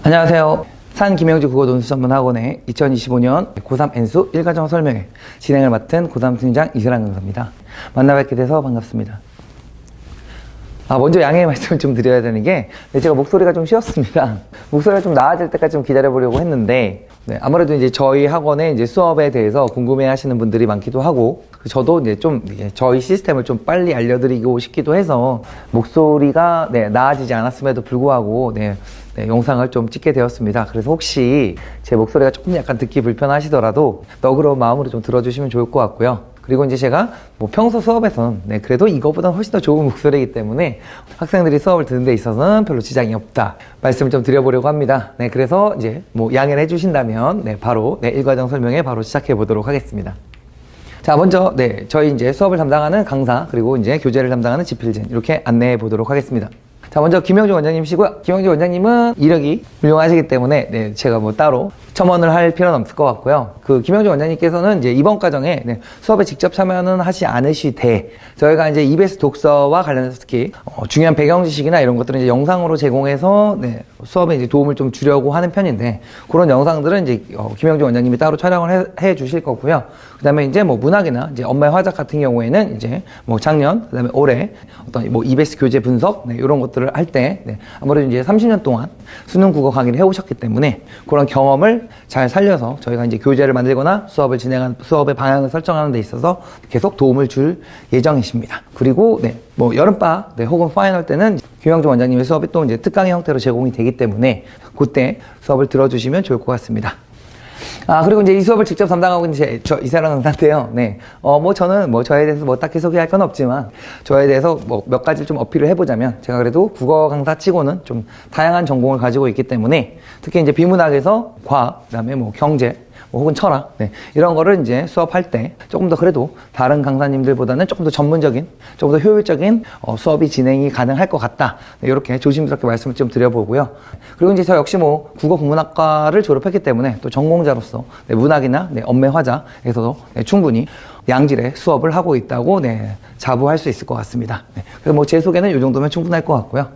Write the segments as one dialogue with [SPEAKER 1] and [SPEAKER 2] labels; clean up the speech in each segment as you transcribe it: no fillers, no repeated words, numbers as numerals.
[SPEAKER 1] 안녕하세요. 산 김영주 국어논술 전문학원의 2025년 고3 N수 1과정 설명회 진행을 맡은 고3 팀장 이세란 강사입니다. 만나 뵙게 돼서 반갑습니다. 먼저 양해의 말씀을 좀 드려야 되는 게, 제가 목소리가 좀 쉬었습니다. 목소리가 좀 나아질 때까지 좀 기다려보려고 했는데, 아무래도 이제 저희 학원의 이제 수업에 대해서 궁금해 하시는 분들이 많기도 하고, 저도 이제 좀 저희 시스템을 좀 빨리 알려드리고 싶기도 해서, 목소리가 나아지지 않았음에도 불구하고, 영상을 좀 찍게 되었습니다. 그래서 혹시 제 목소리가 조금 약간 듣기 불편하시더라도 너그러운 마음으로 좀 들어주시면 좋을 것 같고요. 그리고 이제 제가 평소 수업에선 그래도 이거보다는 훨씬 더 좋은 목소리이기 때문에 학생들이 수업을 듣는 데 있어서는 별로 지장이 없다 말씀을 좀 드려보려고 합니다. 그래서 이제 양해를 해주신다면 바로 1과정 설명에 바로 시작해 보도록 하겠습니다. 자, 먼저 저희 이제 수업을 담당하는 강사, 그리고 이제 교재를 담당하는 지필진, 이렇게 안내해 보도록 하겠습니다. 자, 먼저 김영주 원장님이시고요. 김영주 원장님은 이력이 훌륭하시기 때문에 제가 따로 첨언을 할 필요는 없을 것 같고요. 김영주 원장님께서는 이제 이번 과정에 수업에 직접 참여는 하지 않으시되, 저희가 이제 EBS 독서와 관련해서 특히 중요한 배경 지식이나 이런 것들은 이제 영상으로 제공해서 수업에 이제 도움을 좀 주려고 하는 편인데, 그런 영상들은 이제 김영주 원장님이 따로 촬영을 해 주실 거고요. 그다음에 이제 문학이나 이제 엄마의 화작 같은 경우에는 이제 작년, 그다음에 올해 어떤 EBS 교재 분석 이런 것들을 할 때 아무래도 이제 30년 동안 수능 국어 강의를 해오셨기 때문에 그런 경험을 잘 살려서 저희가 이제 교재를 만들거나 수업을 진행한 수업의 방향을 설정하는 데 있어서 계속 도움을 줄 예정이십니다. 그리고 여름방 혹은 파이널 때는 김영주 원장님의 수업이 또 이제 특강의 형태로 제공이 되기 때문에 그때 수업을 들어주시면 좋을 것 같습니다. 그리고 이제 이 수업을 직접 담당하고 있는 저 이세란 강사인데요. 저는 저에 대해서 딱히 소개할 건 없지만, 저에 대해서 몇 가지 좀 어필을 해보자면, 제가 그래도 국어 강사 치고는 좀 다양한 전공을 가지고 있기 때문에, 특히 이제 비문학에서 과학, 그다음에 경제, 혹은 철학, 이런 거를 이제 수업할 때 조금 더 그래도 다른 강사님들보다는 조금 더 전문적인, 조금 더 효율적인 수업이 진행이 가능할 것 같다. 이렇게 조심스럽게 말씀을 좀 드려보고요. 그리고 이제 저 역시 국어 국문학과를 졸업했기 때문에 또 전공자로서 문학이나 엄매 화자에서도 충분히 양질의 수업을 하고 있다고 자부할 수 있을 것 같습니다. 그래서 제 소개는 이 정도면 충분할 것 같고요.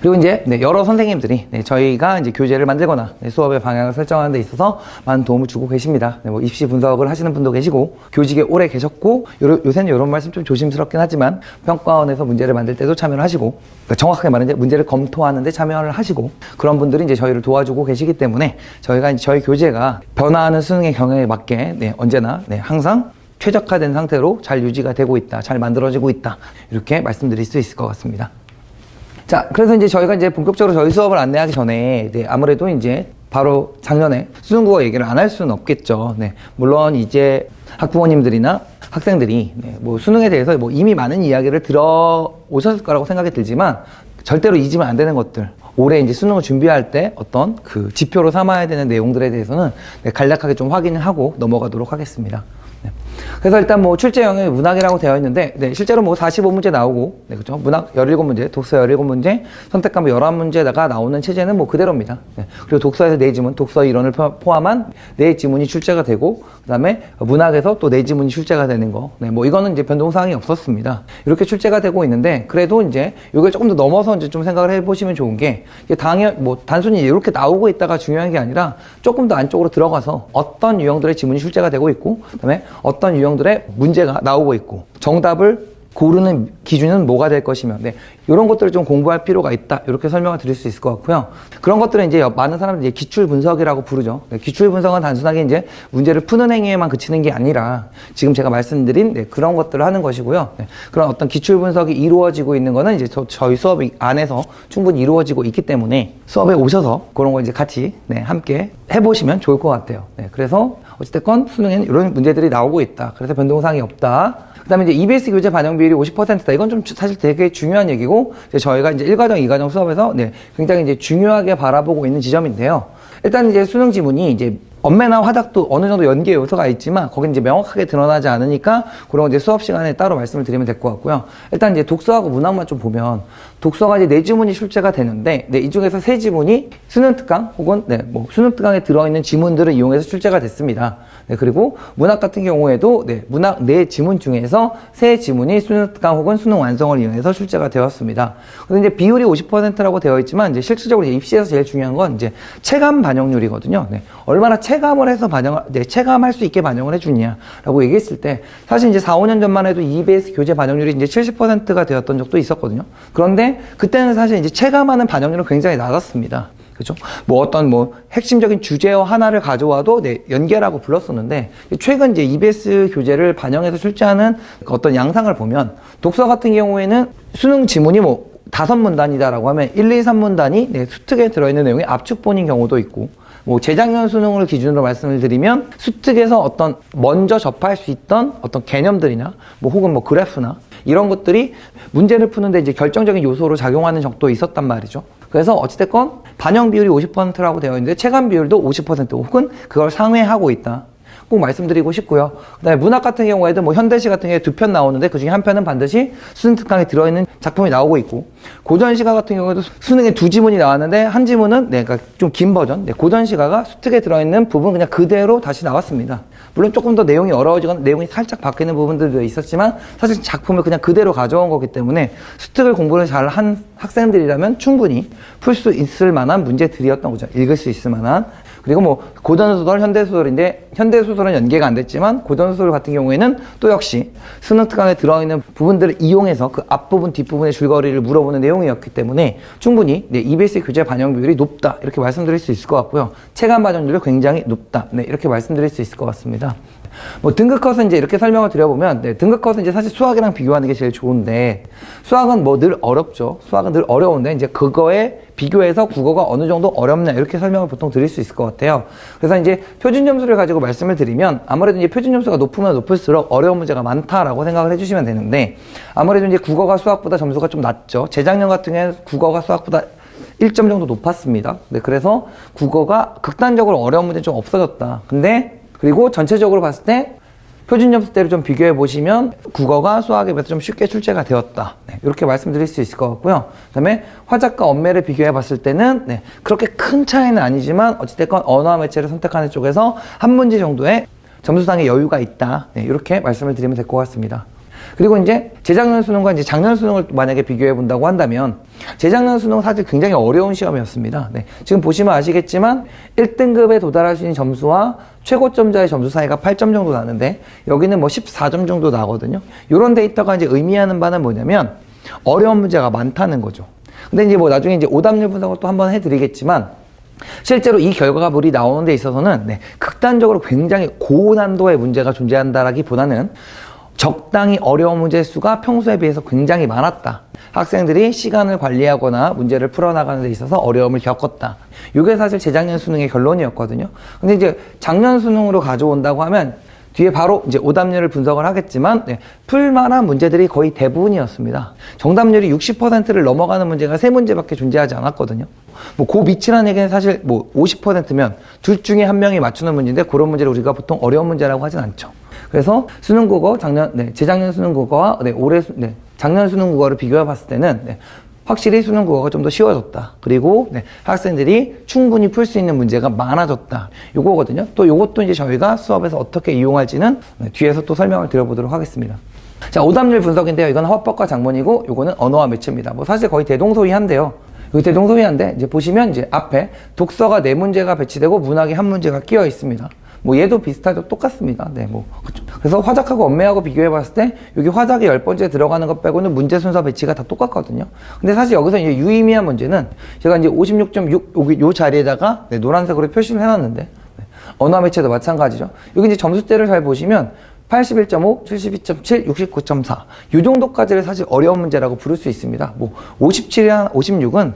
[SPEAKER 1] 그리고 이제 여러 선생님들이 저희가 이제 교재를 만들거나 수업의 방향을 설정하는 데 있어서 많은 도움을 주고 계십니다. 입시 분석을 하시는 분도 계시고, 교직에 오래 계셨고, 요새는 이런 말씀 좀 조심스럽긴 하지만 평가원에서 문제를 만들 때도 참여를 하시고, 정확하게 말하면 이제 문제를 검토하는 데 참여를 하시고, 그런 분들이 이제 저희를 도와주고 계시기 때문에 저희가 이제 저희 교재가 변화하는 수능의 경향에 맞게 언제나 항상 최적화된 상태로 잘 유지가 되고 있다, 잘 만들어지고 있다, 이렇게 말씀드릴 수 있을 것 같습니다. 자, 그래서 이제 저희가 이제 본격적으로 저희 수업을 안내하기 전에 아무래도 이제 바로 작년에 수능국어 얘기를 안 할 수는 없겠죠. 물론 이제 학부모님들이나 학생들이 수능에 대해서 이미 많은 이야기를 들어오셨을 거라고 생각이 들지만, 절대로 잊으면 안 되는 것들, 올해 이제 수능을 준비할 때 어떤 지표로 삼아야 되는 내용들에 대해서는 간략하게 좀 확인을 하고 넘어가도록 하겠습니다. 그래서 일단 출제 영역이 문학이라고 되어 있는데, 실제로 45문제 나오고, 그죠? 문학 17문제, 독서 17문제, 선택 과목 11문제다가 나오는 체제는 그대로입니다. 그리고 독서에서 4지문, 독서 이론을 포함한 4지문이 출제가 되고, 그 다음에 문학에서 또 4지문이 출제가 되는 거. 이거는 이제 변동사항이 없었습니다. 이렇게 출제가 되고 있는데, 그래도 이제 이걸 조금 더 넘어서 이제 좀 생각을 해보시면 좋은 게, 단순히 이렇게 나오고 있다가 중요한 게 아니라, 조금 더 안쪽으로 들어가서 어떤 유형들의 지문이 출제가 되고 있고, 그 다음에 어떤 유형들의 문제가 나오고 있고, 정답을 고르는 기준은 뭐가 될 것이며, 이런 것들을 좀 공부할 필요가 있다, 이렇게 설명을 드릴 수 있을 것 같고요. 그런 것들은 이제 많은 사람들이 기출 분석이라고 부르죠. 기출 분석은 단순하게 이제 문제를 푸는 행위에만 그치는 게 아니라, 지금 제가 말씀드린 그런 것들을 하는 것이고요. 그런 어떤 기출 분석이 이루어지고 있는 거는 이제 저희 수업 안에서 충분히 이루어지고 있기 때문에 수업에 오셔서 그런 거 이제 같이 함께 해보시면 좋을 것 같아요. 그래서 어찌됐건 수능에는 이런 문제들이 나오고 있다. 그래서 변동사항이 없다. 그 다음에 이제 EBS 교재 반영 비율이 50%다. 이건 좀 사실 되게 중요한 얘기고, 저희가 이제 1과정, 2과정 수업에서 굉장히 이제 중요하게 바라보고 있는 지점인데요. 일단 이제 수능 지문이 이제 엄매나 화작도 어느 정도 연계 요소가 있지만 거긴 이제 명확하게 드러나지 않으니까 그런 거 이제 수업 시간에 따로 말씀을 드리면 될 것 같고요. 일단 이제 독서하고 문학만 좀 보면 독서가 이제 4지문이 출제가 되는데 이 중에서 3지문이 수능 특강 혹은 뭐 수능 특강에 들어있는 지문들을 이용해서 출제가 됐습니다. 그리고 문학 같은 경우에도 문학 4지문 중에서 3지문이 수능 특강 혹은 수능 완성을 이용해서 출제가 되었습니다. 근데 이제 비율이 50%라고 되어 있지만 이제 실질적으로 이제 입시에서 제일 중요한 건 이제 체감 반영률이거든요. 얼마나 체감을 해서 체감할 수 있게 반영을 해주냐라고 얘기했을 때 사실 이제 4, 5년 전만 해도 EBS 교재 반영률이 이제 70%가 되었던 적도 있었거든요. 그런데 그때는 사실 이제 체감하는 반영률은 굉장히 낮았습니다. 그죠? 뭐 어떤 핵심적인 주제어 하나를 가져와도 연계라고 불렀었는데 최근 이제 EBS 교재를 반영해서 출제하는 어떤 양상을 보면 독서 같은 경우에는 수능 지문이 5문단이다라고 하면 1, 2, 3문단이 수특에 들어있는 내용이 압축본인 경우도 있고 재작년 수능을 기준으로 말씀을 드리면 수특에서 어떤 먼저 접할 수 있던 어떤 개념들이나 혹은 그래프나 이런 것들이 문제를 푸는데 이제 결정적인 요소로 작용하는 적도 있었단 말이죠. 그래서 어찌됐건 반영 비율이 50%라고 되어 있는데 체감 비율도 50% 혹은 그걸 상회하고 있다. 꼭 말씀드리고 싶고요. 그다음에 문학 같은 경우에도 현대시 같은 경우에 2편 나오는데 그중에 한 편은 반드시 수능 특강에 들어있는 작품이 나오고 있고 고전시가 같은 경우에도 수능에 2지문이 나왔는데 한 지문은 그러니까 좀 긴 버전 고전시가가 수특에 들어있는 부분 그냥 그대로 다시 나왔습니다. 물론 조금 더 내용이 어려워지거나 내용이 살짝 바뀌는 부분들도 있었지만 사실 작품을 그냥 그대로 가져온 거기 때문에 수특을 공부를 잘한 학생들이라면 충분히 풀 수 있을 만한 문제들이었던 거죠. 읽을 수 있을 만한. 그리고 고전소설, 현대소설인데 현대소설은 연계가 안 됐지만 고전소설 같은 경우에는 또 역시 수능 특강에 들어있는 부분들을 이용해서 그 앞부분, 뒷부분의 줄거리를 물어보는 내용이었기 때문에 충분히 EBS 교재 반영 비율이 높다 이렇게 말씀드릴 수 있을 것 같고요. 체감 반영률도 굉장히 높다 이렇게 말씀드릴 수 있을 것 같습니다. 등급컷은 이제 이렇게 설명을 드려보면 등급컷은 이제 사실 수학이랑 비교하는 게 제일 좋은데 수학은 늘 어렵죠. 수학은 늘 어려운데 이제 그거에 비교해서 국어가 어느 정도 어렵냐 이렇게 설명을 보통 드릴 수 있을 것 같아요. 그래서 이제 표준 점수를 가지고 말씀을 드리면 아무래도 이제 표준 점수가 높으면 높을수록 어려운 문제가 많다라고 생각을 해주시면 되는데 아무래도 이제 국어가 수학보다 점수가 좀 낮죠. 재작년 같은 경우에는 국어가 수학보다 1점 정도 높았습니다. 그래서 국어가 극단적으로 어려운 문제는 좀 없어졌다. 근데 그리고 전체적으로 봤을 때 표준 점수대로 좀 비교해 보시면 국어가 수학에 비해서 좀 쉽게 출제가 되었다. 이렇게 말씀드릴 수 있을 것 같고요. 그 다음에 화작과 언매를 비교해 봤을 때는 그렇게 큰 차이는 아니지만 어찌됐건 언어와 매체를 선택하는 쪽에서 한 문제 정도의 점수상의 여유가 있다. 이렇게 말씀을 드리면 될 것 같습니다. 그리고 이제 재작년 수능과 이제 작년 수능을 만약에 비교해 본다고 한다면 재작년 수능은 사실 굉장히 어려운 시험이었습니다. 지금 보시면 아시겠지만 1등급에 도달할 수 있는 점수와 최고점자의 점수 사이가 8점 정도 나는데 여기는 14점 정도 나거든요. 이런 데이터가 이제 의미하는 바는 뭐냐면 어려운 문제가 많다는 거죠. 근데 이제 나중에 이제 오답률 분석을 또 한번 해드리겠지만 실제로 이 결과물이 나오는 데 있어서는 극단적으로 굉장히 고난도의 문제가 존재한다라기보다는 적당히 어려운 문제 수가 평소에 비해서 굉장히 많았다. 학생들이 시간을 관리하거나 문제를 풀어나가는 데 있어서 어려움을 겪었다. 이게 사실 재작년 수능의 결론이었거든요. 근데 이제 작년 수능으로 가져온다고 하면 뒤에 바로 이제 오답률을 분석을 하겠지만 풀만한 문제들이 거의 대부분이었습니다. 정답률이 60%를 넘어가는 문제가 3문제밖에 존재하지 않았거든요. 그 밑이라는 얘기는 사실 50%면 둘 중에 한 명이 맞추는 문제인데 그런 문제를 우리가 보통 어려운 문제라고 하진 않죠. 그래서 수능 국어 재작년 수능 국어와 작년 수능 국어를 비교해 봤을 때는 확실히 수능 국어가 좀 더 쉬워졌다. 그리고 학생들이 충분히 풀 수 있는 문제가 많아졌다. 요거거든요. 또 요것도 이제 저희가 수업에서 어떻게 이용할지는 뒤에서 또 설명을 드려보도록 하겠습니다. 자, 오답률 분석인데요. 이건 화법과 작문이고 요거는 언어와 매체입니다. 사실 거의 대동소이한데요. 여기 대동소이한데 이제 보시면 이제 앞에 독서가 4문제가 배치되고 문학이 1문제가 끼어 있습니다. 얘도 비슷하죠. 똑같습니다. 그렇죠. 그래서 화작하고 언매하고 비교해 봤을 때 여기 화작이 10번째 들어가는 것 빼고는 문제 순서 배치가 다 똑같거든요. 근데 사실 여기서 이제 유의미한 문제는 제가 이제 56.6 여기 요 자리에다가 노란색으로 표시를 해놨는데 언어 매체도 마찬가지죠. 여기 이제 점수대를 잘 보시면 81.5, 72.7, 69.4. 이 정도까지를 사실 어려운 문제라고 부를 수 있습니다. 57이나 56은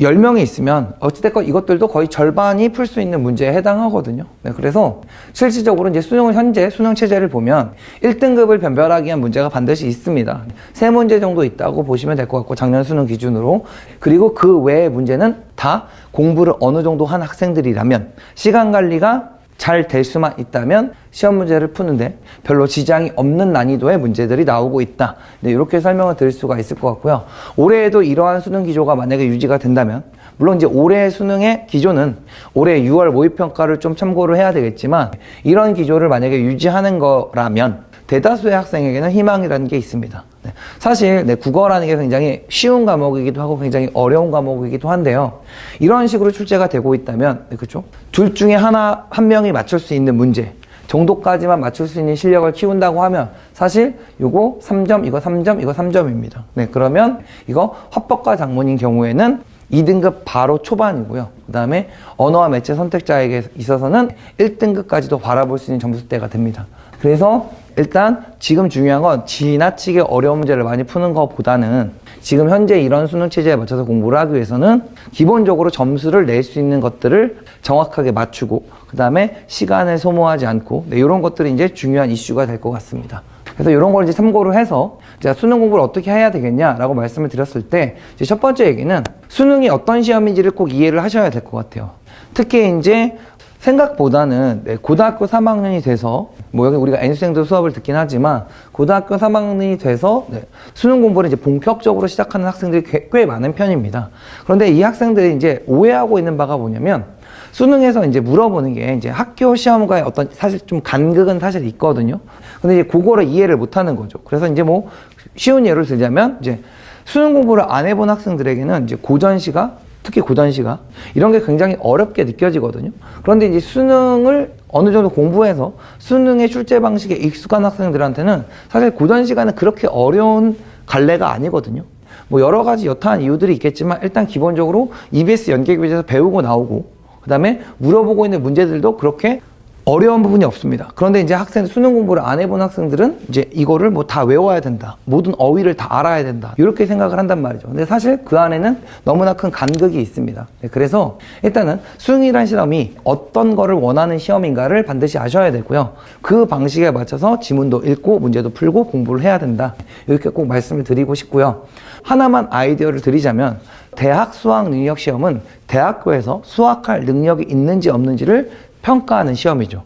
[SPEAKER 1] 10명이 있으면 어찌됐건 이것들도 거의 절반이 풀 수 있는 문제에 해당하거든요. 그래서 실질적으로 이제 현재 수능 체제를 보면 1등급을 변별하기 위한 문제가 반드시 있습니다. 3문제 정도 있다고 보시면 될 것 같고 작년 수능 기준으로. 그리고 그 외의 문제는 다 공부를 어느 정도 한 학생들이라면 시간 관리가 잘 될 수만 있다면 시험 문제를 푸는데 별로 지장이 없는 난이도의 문제들이 나오고 있다. 네, 이렇게 설명을 드릴 수가 있을 것 같고요. 올해에도 이러한 수능 기조가 만약에 유지가 된다면, 물론 이제 올해 수능의 기조는 올해 6월 모의평가를 좀 참고를 해야 되겠지만, 이런 기조를 만약에 유지하는 거라면 대다수의 학생에게는 희망이라는 게 있습니다. 네, 사실 국어라는 게 굉장히 쉬운 과목이기도 하고 굉장히 어려운 과목이기도 한데요. 이런 식으로 출제가 되고 있다면, 그렇죠? 둘 중에 한 명이 맞출 수 있는 문제 정도까지만 맞출 수 있는 실력을 키운다고 하면 사실 요거 3점, 이거 3점, 이거 3점입니다. 네, 그러면 이거 화법과 작문인 경우에는 2등급 바로 초반이고요. 그 다음에 언어와 매체 선택자에게 있어서는 1등급까지도 바라볼 수 있는 점수대가 됩니다. 그래서 일단 지금 중요한 건 지나치게 어려운 문제를 많이 푸는 것보다는 지금 현재 이런 수능 체제에 맞춰서 공부를 하기 위해서는 기본적으로 점수를 낼 수 있는 것들을 정확하게 맞추고, 그 다음에 시간을 소모하지 않고, 네, 이런 것들이 이제 중요한 이슈가 될 것 같습니다. 그래서 이런 걸 이제 참고를 해서 제가 수능 공부를 어떻게 해야 되겠냐라고 말씀을 드렸을 때, 이제 첫 번째 얘기는 수능이 어떤 시험인지를 꼭 이해를 하셔야 될 것 같아요. 특히 이제 생각보다는 고등학교 3학년이 돼서, 뭐 여기 우리가 N수생도 수업을 듣긴 하지만 고등학교 3학년이 돼서 수능 공부를 이제 본격적으로 시작하는 학생들이 꽤 많은 편입니다. 그런데 이 학생들이 이제 오해하고 있는 바가 뭐냐면, 수능에서 이제 물어보는 게 이제 학교 시험과의 어떤 사실 좀 간극은 사실 있거든요. 근데 이제 그거를 이해를 못 하는 거죠. 그래서 이제 뭐 쉬운 예를 들자면, 이제 수능 공부를 안 해본 학생들에게는 이제 고전시가, 특히 고전시가 이런 게 굉장히 어렵게 느껴지거든요. 그런데 이제 수능을 어느 정도 공부해서 수능의 출제 방식에 익숙한 학생들한테는 사실 고전시가는 그렇게 어려운 갈래가 아니거든요. 뭐 여러 가지 여타한 이유들이 있겠지만 일단 기본적으로 EBS 연계교재에서 배우고 나오고, 그 다음에 물어보고 있는 문제들도 그렇게 어려운 부분이 없습니다. 그런데 이제 수능 공부를 안 해본 학생들은 이제 이거를 뭐 다 외워야 된다, 모든 어휘를 다 알아야 된다, 이렇게 생각을 한단 말이죠. 근데 사실 그 안에는 너무나 큰 간극이 있습니다. 네, 그래서 일단은 수능이라는 시험이 어떤 거를 원하는 시험인가를 반드시 아셔야 되고요. 그 방식에 맞춰서 지문도 읽고 문제도 풀고 공부를 해야 된다, 이렇게 꼭 말씀을 드리고 싶고요. 하나만 아이디어를 드리자면, 대학 수학 능력 시험은 대학교에서 수학할 능력이 있는지 없는지를 평가하는 시험이죠.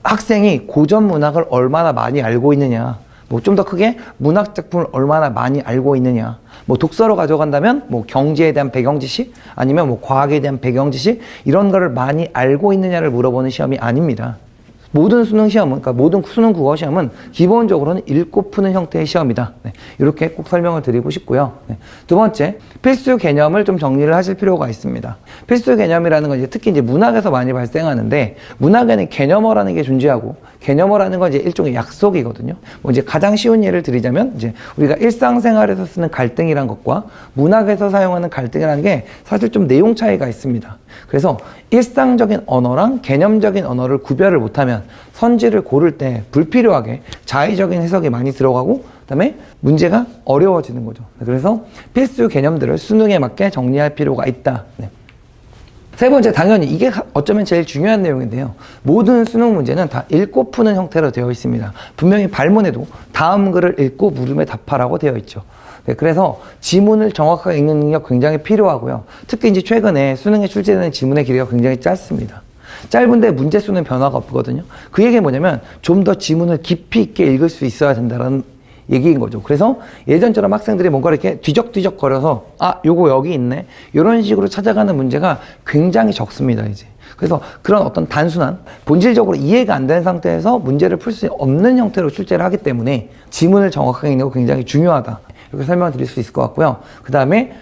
[SPEAKER 1] 학생이 고전 문학을 얼마나 많이 알고 있느냐, 뭐 좀 더 크게 문학 작품을 얼마나 많이 알고 있느냐, 뭐 독서로 가져간다면 뭐 경제에 대한 배경 지식, 아니면 뭐 과학에 대한 배경 지식, 이런 거를 많이 알고 있느냐를 물어보는 시험이 아닙니다. 모든 수능 시험은, 그러니까 모든 수능 국어 시험은 기본적으로는 읽고 푸는 형태의 시험이다. 네, 이렇게 꼭 설명을 드리고 싶고요. 네, 두 번째, 필수 개념을 좀 정리를 하실 필요가 있습니다. 필수 개념이라는 건 이제 특히 이제 문학에서 많이 발생하는데, 문학에는 개념어라는 게 존재하고, 개념어라는 건 이제 일종의 약속이거든요. 뭐 이제 가장 쉬운 예를 드리자면, 이제 우리가 일상생활에서 쓰는 갈등이란 것과 문학에서 사용하는 갈등이라는 게 사실 좀 내용 차이가 있습니다. 그래서 일상적인 언어랑 개념적인 언어를 구별을 못하면 선지를 고를 때 불필요하게 자의적인 해석이 많이 들어가고, 그 다음에 문제가 어려워지는 거죠. 그래서 필수 개념들을 수능에 맞게 정리할 필요가 있다. 네. 세 번째, 당연히 이게 어쩌면 제일 중요한 내용인데요. 모든 수능 문제는 다 읽고 푸는 형태로 되어 있습니다. 분명히 발문에도 다음 글을 읽고 물음에 답하라고 되어 있죠. 네, 그래서 지문을 정확하게 읽는 능력 굉장히 필요하고요. 특히 이제 최근에 수능에 출제되는 지문의 길이가 굉장히 짧습니다. 짧은데 문제 수는 변화가 없거든요. 그 얘기는 뭐냐면 좀 더 지문을 깊이 있게 읽을 수 있어야 된다는 얘기인 거죠. 그래서 예전처럼 학생들이 뭔가 이렇게 뒤적뒤적 거려서 요거 여기 있네, 이런 식으로 찾아가는 문제가 굉장히 적습니다, 이제. 그래서 그런 어떤 단순한 본질적으로 이해가 안 되는 상태에서 문제를 풀 수 없는 형태로 출제를 하기 때문에 지문을 정확하게 읽는 거 굉장히 중요하다, 이렇게 설명을 드릴 수 있을 것 같고요. 그 다음에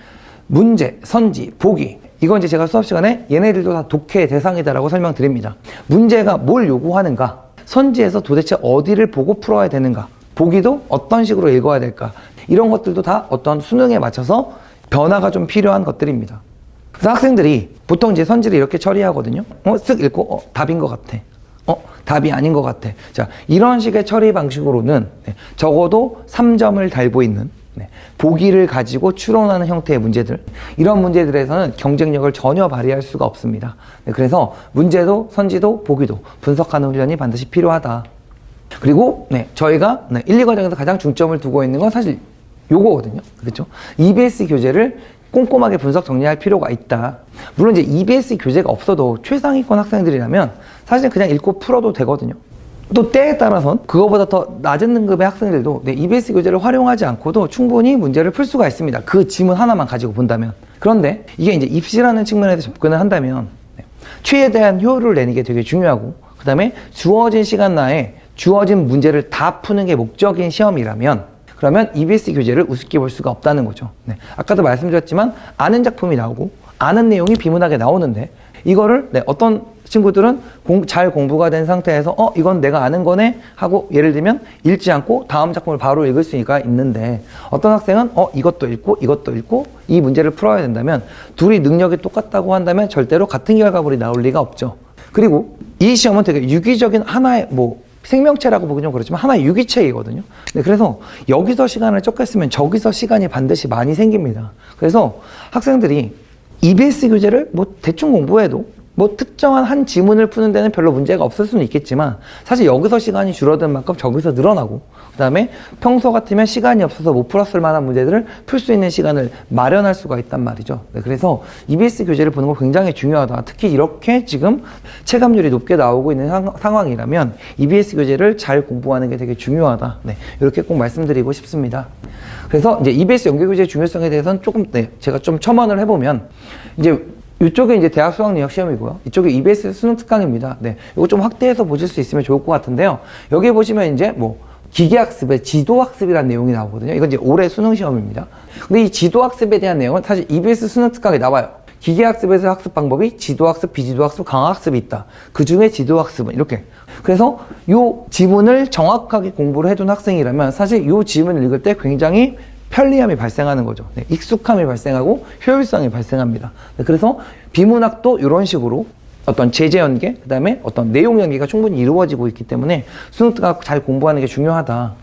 [SPEAKER 1] 문제, 선지, 보기, 이건 이제 제가 수업 시간에 얘네들도 다 독해의 대상이다라고 설명드립니다. 문제가 뭘 요구하는가, 선지에서 도대체 어디를 보고 풀어야 되는가, 보기도 어떤 식으로 읽어야 될까, 이런 것들도 다 어떤 수능에 맞춰서 변화가 좀 필요한 것들입니다. 그래서 학생들이 보통 이제 선지를 이렇게 처리하거든요. 쓱 읽고 답인 것 같아, 답이 아닌 것 같아. 자, 이런 식의 처리 방식으로는 적어도 3점을 달고 있는 보기를 가지고 추론하는 형태의 문제들, 이런 문제들에서는 경쟁력을 전혀 발휘할 수가 없습니다. 그래서 문제도 선지도 보기도 분석하는 훈련이 반드시 필요하다. 그리고 저희가 1, 2과정에서 가장 중점을 두고 있는 건 사실 요거거든요. 그렇죠? EBS 교재를 꼼꼼하게 분석 정리할 필요가 있다. 물론 이제 EBS 교재가 없어도 최상위권 학생들이라면 사실 그냥 읽고 풀어도 되거든요. 또 때에 따라선 그거보다 더 낮은 등급의 학생들도 EBS 교재를 활용하지 않고도 충분히 문제를 풀 수가 있습니다. 그 지문 하나만 가지고 본다면. 그런데 이게 이제 입시라는 측면에서 접근을 한다면 최대한 효율을 내는 게 되게 중요하고, 그 다음에 주어진 시간 내에 주어진 문제를 다 푸는 게 목적인 시험이라면 그러면 EBS 교재를 우습게 볼 수가 없다는 거죠. 아까도 말씀드렸지만 아는 작품이 나오고 아는 내용이 비문학에 나오는데 이거를 어떤 친구들은 잘 공부가 된 상태에서 이건 내가 아는 거네 하고 예를 들면 읽지 않고 다음 작품을 바로 읽을 수가 있는데, 어떤 학생은 이것도 읽고 이것도 읽고 이 문제를 풀어야 된다면 둘이 능력이 똑같다고 한다면 절대로 같은 결과물이 나올 리가 없죠. 그리고 이 시험은 되게 유기적인 하나의 생명체라고 보기 좀 그렇지만 하나의 유기체이거든요. 그래서 여기서 시간을 적게 쓰면 저기서 시간이 반드시 많이 생깁니다. 그래서 학생들이 EBS 교재를 대충 공부해도 특정한 한 지문을 푸는 데는 별로 문제가 없을 수는 있겠지만 사실 여기서 시간이 줄어든 만큼 저기서 늘어나고, 그 다음에 평소 같으면 시간이 없어서 못 풀었을 만한 문제들을 풀 수 있는 시간을 마련할 수가 있단 말이죠. 그래서 EBS 교재를 보는 거 굉장히 중요하다. 특히 이렇게 지금 체감률이 높게 나오고 있는 상황이라면 EBS 교재를 잘 공부하는 게 되게 중요하다. 이렇게 꼭 말씀드리고 싶습니다. 그래서 이제 EBS 연계교재의 중요성에 대해서는 조금 제가 좀 첨언을 해보면, 이제 이쪽에 이제 대학 수학능력 시험이고요. 이쪽에 EBS 수능 특강입니다. 이거 좀 확대해서 보실 수 있으면 좋을 것 같은데요. 여기 보시면 이제 기계학습의 지도학습이라는 내용이 나오거든요. 이건 이제 올해 수능 시험입니다. 근데 이 지도학습에 대한 내용은 사실 EBS 수능 특강에 나와요. 기계학습에서 학습 방법이 지도학습, 비지도학습, 강화학습이 있다. 그 중에 지도학습은 이렇게. 그래서 이 지문을 정확하게 공부를 해둔 학생이라면 사실 이 지문을 읽을 때 굉장히 편리함이 발생하는 거죠. 익숙함이 발생하고 효율성이 발생합니다. 그래서 비문학도 이런 식으로 어떤 제재 연계, 그 다음에 어떤 내용 연계가 충분히 이루어지고 있기 때문에 수능 특강 잘 공부하는 게 중요하다.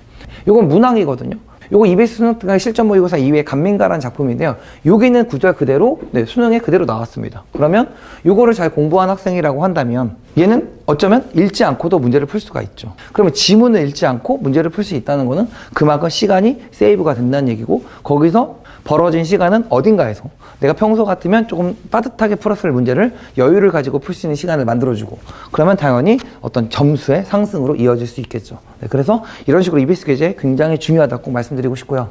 [SPEAKER 1] 이건 문항이거든요. 요거 EBS 수능 특강 실전 모의고사 이외에 간민가라는 작품인데요. 여기는 구절 그대로 수능에 그대로 나왔습니다. 그러면 요거를 잘 공부한 학생이라고 한다면 얘는 어쩌면 읽지 않고도 문제를 풀 수가 있죠. 그러면 지문을 읽지 않고 문제를 풀 수 있다는 거는 그만큼 시간이 세이브가 된다는 얘기고, 거기서 벌어진 시간은 어딘가에서 내가 평소 같으면 조금 빠듯하게 풀었을 문제를 여유를 가지고 풀 수 있는 시간을 만들어주고, 그러면 당연히 어떤 점수의 상승으로 이어질 수 있겠죠. 그래서 이런 식으로 EBS 교재 굉장히 중요하다고 말씀드리고 싶고요.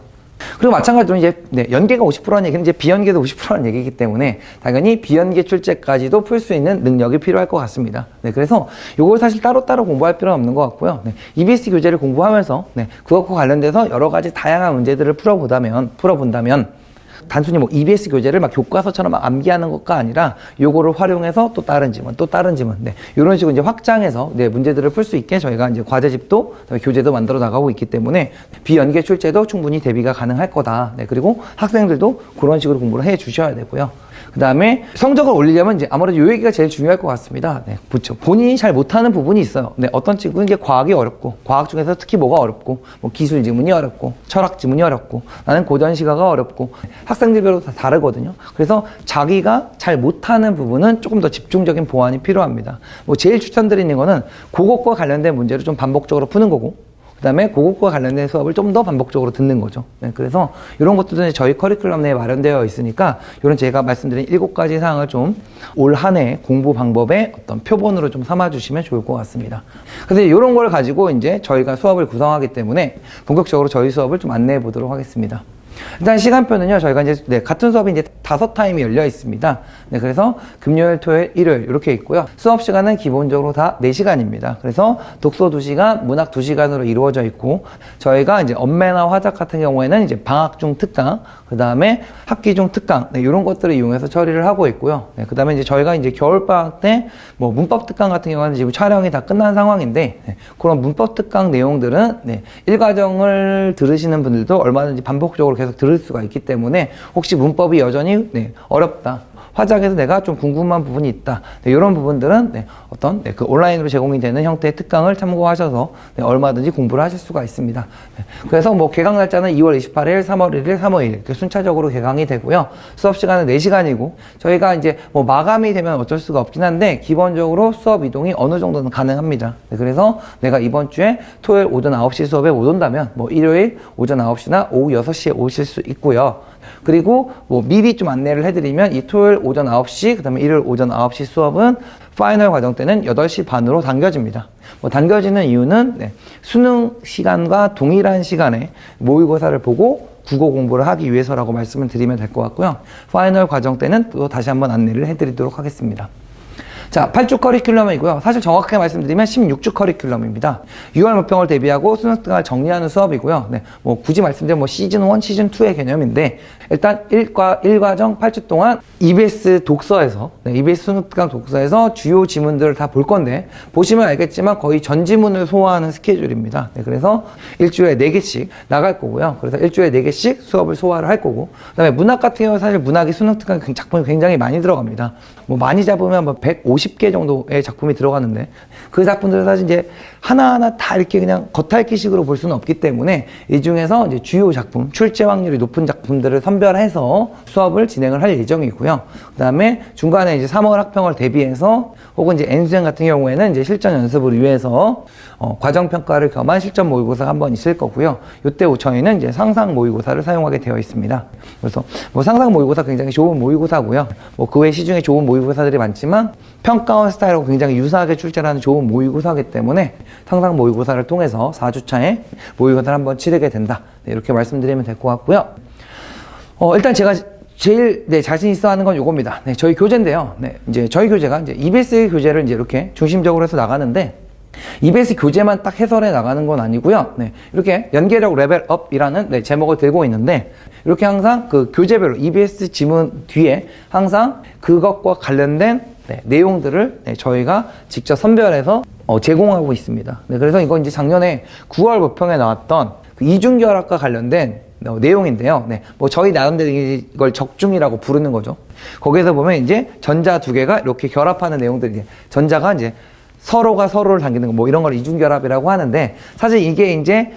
[SPEAKER 1] 그리고 마찬가지로 이제 연계가 50%라는 얘기는 이제 비연계도 50%라는 얘기이기 때문에 당연히 비연계 출제까지도 풀 수 있는 능력이 필요할 것 같습니다. 그래서 이걸 사실 따로따로 공부할 필요는 없는 것 같고요. EBS 교재를 공부하면서 그것과 관련돼서 여러 가지 다양한 문제들을 풀어본다면 단순히 EBS 교재를 교과서처럼 암기하는 것가 아니라 요거를 활용해서 또 다른 지문, 이런 식으로 이제 확장해서 문제들을 풀 수 있게 저희가 이제 과제집도 교재도 만들어 나가고 있기 때문에 비연계 출제도 충분히 대비가 가능할 거다. 그리고 학생들도 그런 식으로 공부를 해 주셔야 되고요. 그 다음에 성적을 올리려면 이제 아무래도 요 얘기가 제일 중요할 것 같습니다. 그렇죠. 본인이 잘 못하는 부분이 있어요. 어떤 친구는 이제 과학이 어렵고, 과학 중에서 특히 뭐가 어렵고, 기술 지문이 어렵고, 철학 지문이 어렵고, 나는 고전 시가가 어렵고, 학생들별로 다 다르거든요. 그래서 자기가 잘 못하는 부분은 조금 더 집중적인 보완이 필요합니다. 제일 추천드리는 거는 그것과 관련된 문제를 좀 반복적으로 푸는 거고, 그 다음에 그것과 관련된 수업을 좀 더 반복적으로 듣는 거죠. 그래서 이런 것들은 저희 커리큘럼 내에 마련되어 있으니까 이런 제가 말씀드린 7가지 사항을 좀 올 한 해 공부 방법의 어떤 표본으로 좀 삼아주시면 좋을 것 같습니다. 그래서 이런 걸 가지고 이제 저희가 수업을 구성하기 때문에 본격적으로 저희 수업을 좀 안내해 보도록 하겠습니다. 일단 시간표는요, 저희가 이제 같은 수업이 이제 5타임이 열려 있습니다. 그래서 금요일, 토요일, 일요일 이렇게 있고요. 수업 시간은 기본적으로 다 4시간입니다. 그래서 독서 2시간, 문학 2시간으로 이루어져 있고, 저희가 이제 엄매나 화작 같은 경우에는 이제 방학 중 특강, 그 다음에 학기 중 특강, 이런 것들을 이용해서 처리를 하고 있고요. 그 다음에 이제 저희가 이제 겨울방학 때 문법 특강 같은 경우는 지금 촬영이 다 끝난 상황인데, 그런 문법 특강 내용들은 1과정을 들으시는 분들도 얼마든지 반복적으로 계속 들을 수가 있기 때문에 혹시 문법이 여전히 어렵다, 화작에서 내가 좀 궁금한 부분이 있다, 이런 부분들은 어떤 그 온라인으로 제공이 되는 형태의 특강을 참고하셔서 얼마든지 공부를 하실 수가 있습니다. 그래서 개강 날짜는 2월 28일, 3월 1일, 3월 1일 이렇게 순차적으로 개강이 되고요. 수업 시간은 4시간이고 저희가 이제 마감이 되면 어쩔 수가 없긴 한데 기본적으로 수업 이동이 어느 정도는 가능합니다. 그래서 내가 이번 주에 토요일 오전 9시 수업에 못 온다면 일요일 오전 9시나 오후 6시에 오실 수 있고요. 그리고 미리 좀 안내를 해드리면 이 토요일 오전 9시, 그 다음에 일요일 오전 9시 수업은 파이널 과정 때는 8시 반으로 당겨집니다. 뭐 당겨지는 이유는 수능 시간과 동일한 시간에 모의고사를 보고 국어 공부를 하기 위해서라고 말씀을 드리면 될 것 같고요. 파이널 과정 때는 또 다시 한번 안내를 해드리도록 하겠습니다. 자, 8주 커리큘럼이고요. 사실 정확하게 말씀드리면 16주 커리큘럼입니다. 6월 모평을 대비하고 수능 등을 정리하는 수업이고요. 뭐 굳이 말씀드리면 뭐 시즌 1, 시즌 2의 개념인데 일단 1과정 8주 동안 EBS 독서에서 EBS 수능 특강 독서에서 주요 지문들을 다 볼 건데 보시면 알겠지만 거의 전 지문을 소화하는 스케줄입니다. 그래서 일주일에 4개씩 나갈 거고요. 그래서 일주일에 4개씩 수업을 소화를 할 거고 그다음에 문학 같은 경우는 사실 문학이 수능 특강 작품이 굉장히 많이 들어갑니다. 뭐 많이 잡으면 뭐 150개 정도의 작품이 들어가는데 그 작품들을 사실 이제 하나하나 다 이렇게 그냥 겉핥기식으로 볼 수는 없기 때문에 이 중에서 이제 주요 작품, 출제 확률이 높은 작품들을 선별해서 수업을 진행을 할 예정이고요. 그 다음에 중간에 이제 3월 학평을 대비해서 혹은 이제 N수행 같은 경우에는 이제 실전 연습을 위해서 과정평가를 겸한 실전 모의고사가 한번 있을 거고요. 이때 저희는 이제 상상 모의고사를 사용하게 되어 있습니다. 그래서 뭐 상상 모의고사 굉장히 좋은 모의고사고요. 뭐 그 외 시중에 좋은 모의고사들이 많지만 평가원 스타일하고 굉장히 유사하게 출제하는 좋은 모의고사이기 때문에 상상 모의고사를 통해서 4주차에 모의고사를 한번 치르게 된다. 이렇게 말씀드리면 될 것 같고요. 일단 제가 제일 자신 있어 하는 건 요겁니다. 저희 교재인데요. 이제 저희 교재가 이제 EBS 교재를 이제 이렇게 중심적으로 해서 나가는데 EBS 교재만 딱 해설해 나가는 건 아니고요. 이렇게 연계력 레벨업이라는 제목을 들고 있는데 이렇게 항상 그 교재별로 EBS 지문 뒤에 항상 그것과 관련된 내용들을 저희가 직접 선별해서 제공하고 있습니다. 그래서 이건 이제 작년에 9월 모평에 나왔던 그 이중결합과 관련된 내용인데요. 뭐 저희 나름대로 이걸 적중이라고 부르는 거죠. 거기에서 보면 이제 전자 두 개가 이렇게 결합하는 내용들이 전자가 이제 서로가 서로를 당기는 거, 뭐 이런 걸 이중결합이라고 하는데, 사실 이게 이제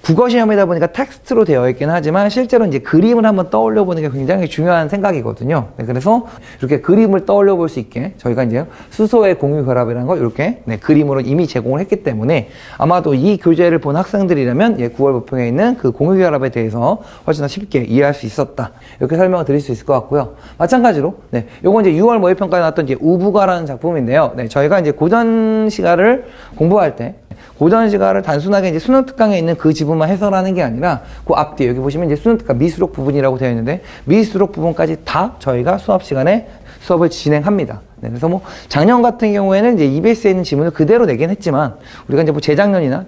[SPEAKER 1] 국어 시험이다 보니까 텍스트로 되어 있긴 하지만 실제로 이제 그림을 한번 떠올려 보는 게 굉장히 중요한 생각이거든요. 그래서 이렇게 그림을 떠올려 볼 수 있게 저희가 이제 수소의 공유 결합이라는 걸 이렇게 그림으로 이미 제공을 했기 때문에 아마도 이 교재를 본 학생들이라면 9월 모평에 있는 그 공유 결합에 대해서 훨씬 더 쉽게 이해할 수 있었다. 이렇게 설명을 드릴 수 있을 것 같고요. 마찬가지로 요건 이제 6월 모의평가에 나왔던 이제 우부가라는 작품인데요. 저희가 이제 고전 시가를 공부할 때 고전 시가를 단순하게 이제 수능 특강에 있는 그 지문만 해설하는 게 아니라 그 앞뒤에 여기 보시면 이제 수능 특강 미수록 부분이라고 되어 있는데 미수록 부분까지 다 저희가 수업 시간에 수업을 진행합니다. 그래서 뭐 작년 같은 경우에는 이제 EBS에 있는 지문을 그대로 내긴 했지만 우리가 이제 뭐 재작년이나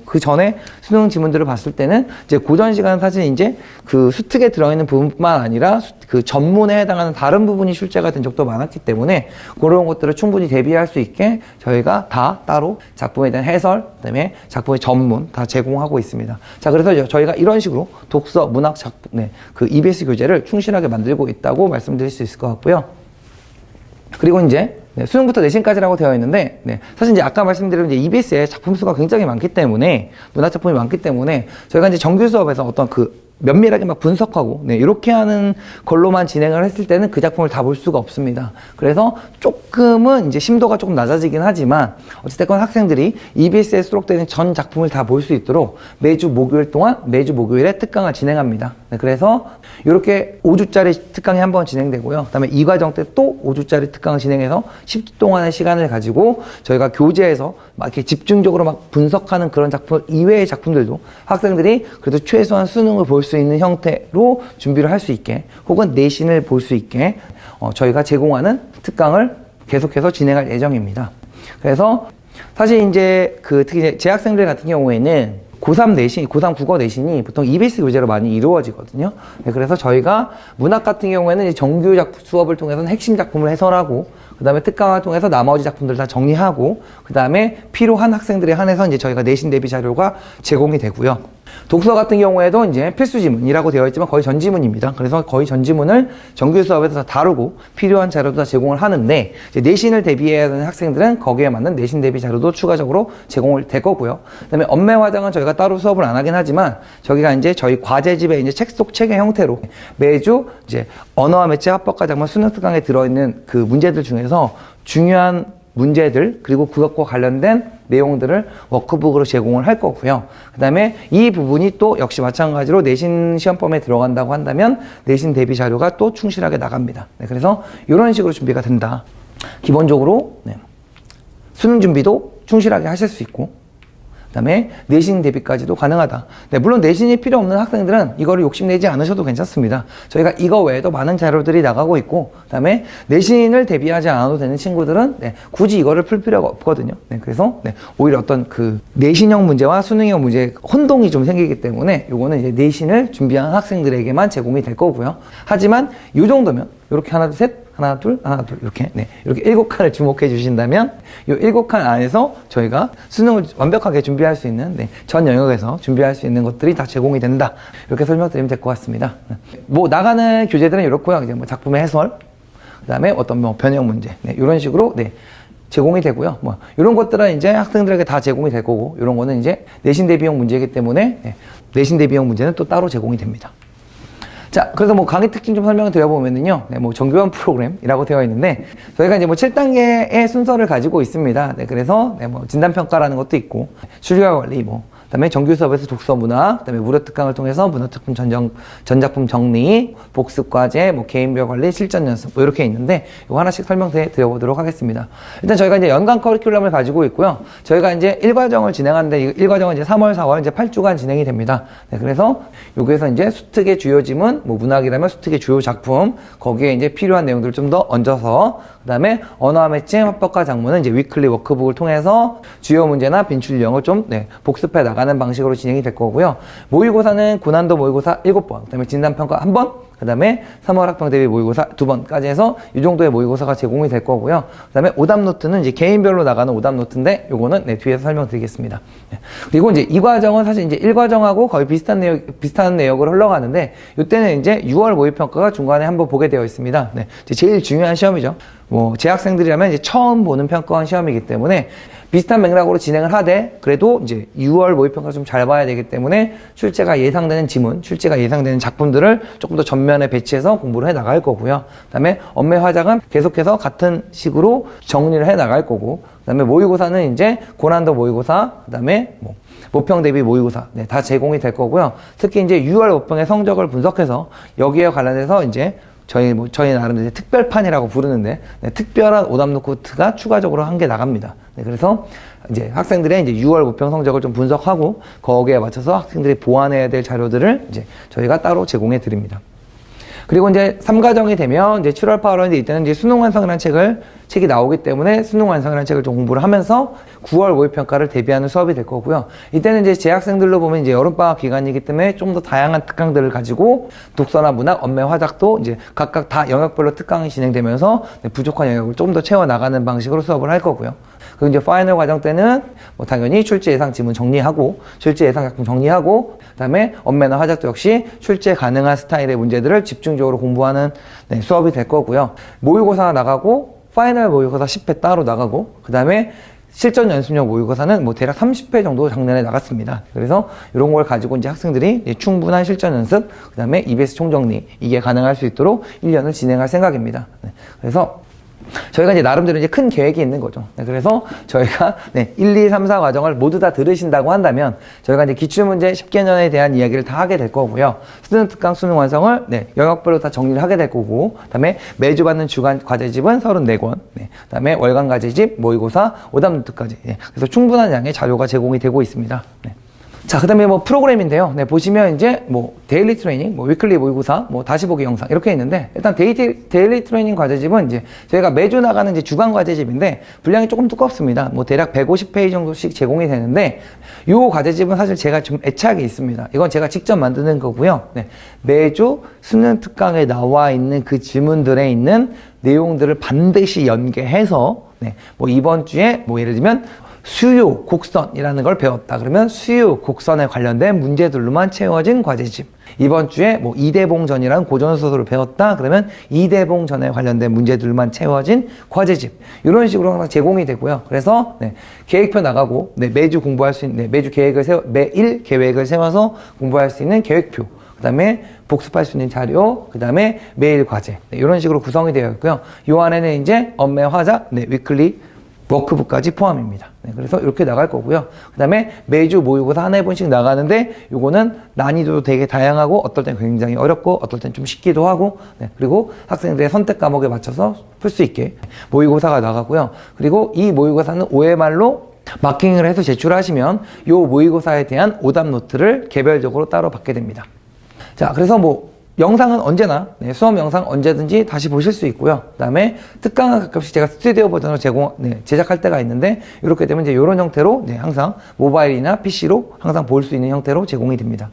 [SPEAKER 1] 그 전에 수능 지문들을 봤을 때는 이제 고전 시간은 사실 이제 그 수특에 들어있는 부분뿐만 아니라 그 전문에 해당하는 다른 부분이 출제가 된 적도 많았기 때문에 그런 것들을 충분히 대비할 수 있게 저희가 다 따로 작품에 대한 해설, 그다음에 작품의 전문 다 제공하고 있습니다. 자, 그래서 저희가 이런 식으로 독서, 문학 작품, 그 EBS 교재를 충실하게 만들고 있다고 말씀드릴 수 있을 것 같고요. 그리고 이제 수능부터 내신까지라고 되어 있는데 사실 이제 아까 말씀드린 이제 EBS에 작품 수가 굉장히 많기 때문에 문학 작품이 많기 때문에 저희가 이제 정규 수업에서 어떤 그 면밀하게 막 분석하고 이렇게 하는 걸로만 진행을 했을 때는 그 작품을 다 볼 수가 없습니다. 그래서 조금은 이제 심도가 조금 낮아지긴 하지만 어쨌든 학생들이 EBS에 수록되는 전 작품을 다 볼 수 있도록 매주 목요일에 특강을 진행합니다. 그래서 이렇게 5주짜리 특강이 한 번 진행되고요. 그다음에 2과정 때 또 5주짜리 특강을 진행해서 10주 동안의 시간을 가지고 저희가 교재에서 막 이렇게 집중적으로 막 분석하는 그런 작품 이외의 작품들도 학생들이 그래도 최소한 수능을 볼 수 있는 형태로 준비를 할 수 있게 혹은 내신을 볼 수 있게 저희가 제공하는 특강을 계속해서 진행할 예정입니다. 그래서 사실 이제 특히 이제 재학생들 같은 경우에는 고3 국어 내신이 보통 EBS 교재로 많이 이루어지거든요. 그래서 저희가 문학 같은 경우에는 정규 수업을 통해서는 핵심 작품을 해설하고, 그 다음에 특강을 통해서 나머지 작품들 다 정리하고, 그 다음에 필요한 학생들에 한해서 이제 저희가 내신 대비 자료가 제공이 되고요. 독서 같은 경우에도 이제 필수 지문이라고 되어 있지만 거의 전 지문입니다. 그래서 거의 전 지문을 정규 수업에서 다 다루고 필요한 자료도 다 제공을 하는데 이제 내신을 대비해야 하는 학생들은 거기에 맞는 내신 대비 자료도 추가적으로 제공을 될 거고요. 그다음에 언매 화장은 저희가 따로 수업을 안 하긴 하지만 저기가 이제 저희 과제집에 이제 책 속 책의 형태로 매주 이제 언어와 매체 합법과 작문 수능 특강에 들어있는 그 문제들 중에서 중요한 문제들 그리고 그것과 관련된 내용들을 워크북으로 제공을 할 거고요. 그 다음에 이 부분이 또 역시 마찬가지로 내신 시험범에 들어간다고 한다면 내신 대비 자료가 또 충실하게 나갑니다. 그래서 이런 식으로 준비가 된다. 기본적으로 수능 준비도 충실하게 하실 수 있고, 그 다음에 내신 대비까지도 가능하다. 물론 내신이 필요 없는 학생들은 이거를 욕심내지 않으셔도 괜찮습니다. 저희가 이거 외에도 많은 자료들이 나가고 있고, 그 다음에 내신을 대비하지 않아도 되는 친구들은 굳이 이거를 풀 필요가 없거든요. 그래서 오히려 어떤 그 내신형 문제와 수능형 문제의 혼동이 좀 생기기 때문에 요거는 이제 내신을 준비한 학생들에게만 제공이 될 거고요. 하지만 요 정도면 이렇게 하나, 둘, 셋, 하나, 둘, 이렇게, 이렇게 7칸을 주목해 주신다면, 이 7칸 안에서 저희가 수능을 완벽하게 준비할 수 있는, 전 영역에서 준비할 수 있는 것들이 다 제공이 된다. 이렇게 설명드리면 될 것 같습니다. 뭐, 나가는 교재들은 이렇고요. 이제 뭐 작품의 해설, 그 다음에 어떤 뭐 변형 문제, 이런 식으로, 제공이 되고요. 뭐, 이런 것들은 이제 학생들에게 다 제공이 될 거고, 이런 거는 이제 내신 대비형 문제이기 때문에, 내신 대비형 문제는 또 따로 제공이 됩니다. 자, 그래서 뭐 강의 특징 좀 설명을 드려보면은요, 뭐 정교한 프로그램이라고 되어 있는데, 저희가 이제 뭐 7단계의 순서를 가지고 있습니다. 그래서 뭐 진단평가라는 것도 있고, 출결 관리, 그다음에 정규 수업에서 독서 문화, 그다음에 무료 특강을 통해서 문화작품 전작품 정리, 복습 과제, 뭐 개인별 관리, 실전 연습, 뭐 이렇게 있는데 이거 하나씩 설명드려보도록 하겠습니다. 일단 저희가 이제 연간 커리큘럼을 가지고 있고요. 저희가 이제 1과정을 진행하는데 1과정은 이제 3월, 4월 이제 8주간 진행이 됩니다. 그래서 여기에서 이제 수특의 주요 지문, 뭐 문학이라면 수특의 주요 작품, 거기에 이제 필요한 내용들을 좀 더 얹어서, 그다음에 언어와 매체, 화법과 작문은 이제 위클리 워크북을 통해서 주요 문제나 빈출 유형을 좀 복습해 나가는 방식으로 진행이 될 거고요. 모의고사는 고난도 모의고사 7번, 그다음에 진단평가 1번, 그다음에 3월 학병 대비 모의고사 2번까지 해서 이 정도의 모의고사가 제공이 될 거고요. 그다음에 오답 노트는 이제 개인별로 나가는 오답 노트인데 요거는 뒤에서 설명드리겠습니다. 그리고 이제 이 과정은 사실 이제 1과정하고 거의 비슷한 내역으로 흘러가는데 이때는 이제 6월 모의평가가 중간에 한번 보게 되어 있습니다. 제일 중요한 시험이죠. 뭐 재학생들이라면 이제 처음 보는 평가원 시험이기 때문에 비슷한 맥락으로 진행을 하되 그래도 이제 6월 모의평가 좀 잘 봐야 되기 때문에 출제가 예상되는 지문, 출제가 예상되는 작품들을 조금 더 전면에 배치해서 공부를 해 나갈 거고요. 그다음에 언매 화작은 계속해서 같은 식으로 정리를 해 나갈 거고, 그다음에 모의고사는 이제 고난도 모의고사, 그다음에 뭐 모평 대비 모의고사 다 제공이 될 거고요. 특히 이제 6월 모평의 성적을 분석해서 여기에 관련해서 이제 저희 나름대로 특별판이라고 부르는데 특별한 오답 노트가 추가적으로 한 개 나갑니다. 그래서 이제 학생들의 이제 6월 모평 성적을 좀 분석하고 거기에 맞춰서 학생들이 보완해야 될 자료들을 이제 저희가 따로 제공해 드립니다. 그리고 이제 3과정이 되면 이제 7월, 8월인데 이때는 이제 수능 완성이라는 책이 나오기 때문에 수능 완성이라는 책을 좀 공부를 하면서 9월 모의평가를 대비하는 수업이 될 거고요. 이때는 이제 재학생들로 보면 이제 여름방학 기간이기 때문에 좀 더 다양한 특강들을 가지고 독서나 문학, 언매, 화작도 이제 각각 다 영역별로 특강이 진행되면서 부족한 영역을 좀 더 채워나가는 방식으로 수업을 할 거고요. 그리고 이제 파이널 과정 때는 뭐 당연히 출제 예상 지문 정리하고 출제 예상 작품 정리하고 그다음에 언매나 화작도 역시 출제 가능한 스타일의 문제들을 집중적으로 공부하는 수업이 될 거고요. 모의고사 나가고 파이널 모의고사 10회 따로 나가고 그다음에 실전 연습용 모의고사는 뭐 대략 30회 정도 작년에 나갔습니다. 그래서 이런 걸 가지고 이제 학생들이 충분한 실전 연습, 그다음에 EBS 총정리 이게 가능할 수 있도록 1년을 진행할 생각입니다. 그래서 저희가 이제 나름대로 이제 큰 계획이 있는 거죠. 그래서 저희가 1, 2, 3, 4 과정을 모두 다 들으신다고 한다면 저희가 이제 기출문제 10개년에 대한 이야기를 다 하게 될 거고요. 수능 특강 수능 완성을 영역별로 다 정리를 하게 될 거고, 그다음에 매주 받는 주간 과제집은 34권, 그다음에 월간 과제집, 모의고사, 오답 노트까지. 그래서 충분한 양의 자료가 제공이 되고 있습니다. 자, 그 다음에 뭐 프로그램인데요. 보시면 이제 뭐 데일리 트레이닝, 뭐 위클리 모의고사, 뭐 다시 보기 영상 이렇게 있는데 일단 데일리 트레이닝 과제집은 이제 저희가 매주 나가는 이제 주간 과제집인데 분량이 조금 두껍습니다. 뭐 대략 150페이지 정도씩 제공이 되는데 이 과제집은 사실 제가 좀 애착이 있습니다. 이건 제가 직접 만드는 거고요. 매주 수능 특강에 나와 있는 그 지문들에 있는 내용들을 반드시 연계해서 뭐 이번 주에 뭐 예를 들면 수요, 곡선이라는 걸 배웠다. 그러면 수요, 곡선에 관련된 문제들로만 채워진 과제집. 이번 주에 뭐 이대봉전이라는 고전소설을 배웠다. 그러면 이대봉전에 관련된 문제들만 채워진 과제집. 이런 식으로 항상 제공이 되고요. 그래서 계획표 나가고 매주 공부할 수 있는 매일 계획을 세워서 공부할 수 있는 계획표. 그 다음에 복습할 수 있는 자료, 그 다음에 매일 과제. 이런 식으로 구성이 되어 있고요. 이 안에는 이제 언매 화작, 위클리 워크북까지 포함입니다. 네, 그래서 이렇게 나갈 거고요. 그 다음에 매주 모의고사 한 해분씩 나가는데 요거는 난이도도 되게 다양하고 어떨 땐 굉장히 어렵고 어떨 땐 좀 쉽기도 하고 네, 그리고 학생들의 선택 과목에 맞춰서 풀 수 있게 모의고사가 나가고요. 그리고 이 모의고사는 OMR로 마킹을 해서 제출하시면 요 모의고사에 대한 오답 노트를 개별적으로 따로 받게 됩니다. 자, 그래서 뭐 영상은 언제나 수업 영상 언제든지 다시 보실 수 있고요. 그 다음에 특강은 가끔씩 제가 스튜디오 버전으로 제작할 때가 있는데 이렇게 되면 이제 이런 형태로 항상 모바일이나 PC로 항상 볼 수 있는 형태로 제공이 됩니다.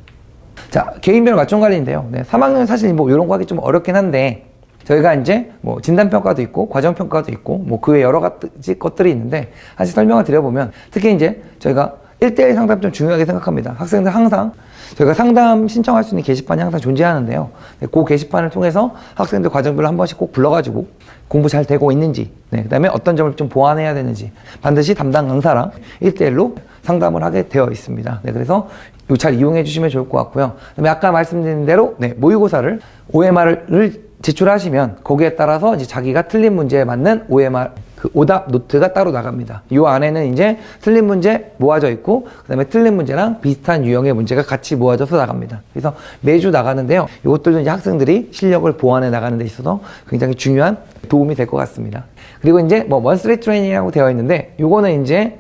[SPEAKER 1] 자, 개인별 맞춤 관리인데요. 3학년 사실 뭐 이런 거 하기 좀 어렵긴 한데 저희가 이제 뭐 진단평가도 있고 과정평가도 있고 뭐 그 외 여러 가지 것들이 있는데 사실 설명을 드려보면 특히 이제 저희가 1대1 상담 좀 중요하게 생각합니다. 학생들 항상 저희가 상담 신청할 수 있는 게시판이 항상 존재하는데요. 그 게시판을 통해서 학생들 과정별로 한 번씩 꼭 불러가지고 공부 잘 되고 있는지, 그 다음에 어떤 점을 좀 보완해야 되는지 반드시 담당 강사랑 1대1로 상담을 하게 되어 있습니다. 그래서 이거 잘 이용해 주시면 좋을 것 같고요. 그다음에 아까 말씀드린 대로 모의고사를 OMR을 제출하시면 거기에 따라서 이제 자기가 틀린 문제에 맞는 OMR 그 오답 노트가 따로 나갑니다. 이 안에는 이제 틀린 문제 모아져 있고 그 다음에 틀린 문제랑 비슷한 유형의 문제가 같이 모아져서 나갑니다. 그래서 매주 나가는데요. 이것들도 이제 학생들이 실력을 보완해 나가는 데 있어서 굉장히 중요한 도움이 될 것 같습니다. 그리고 이제 뭐 먼슬리 트레이닝이라고 되어 있는데 요거는 이제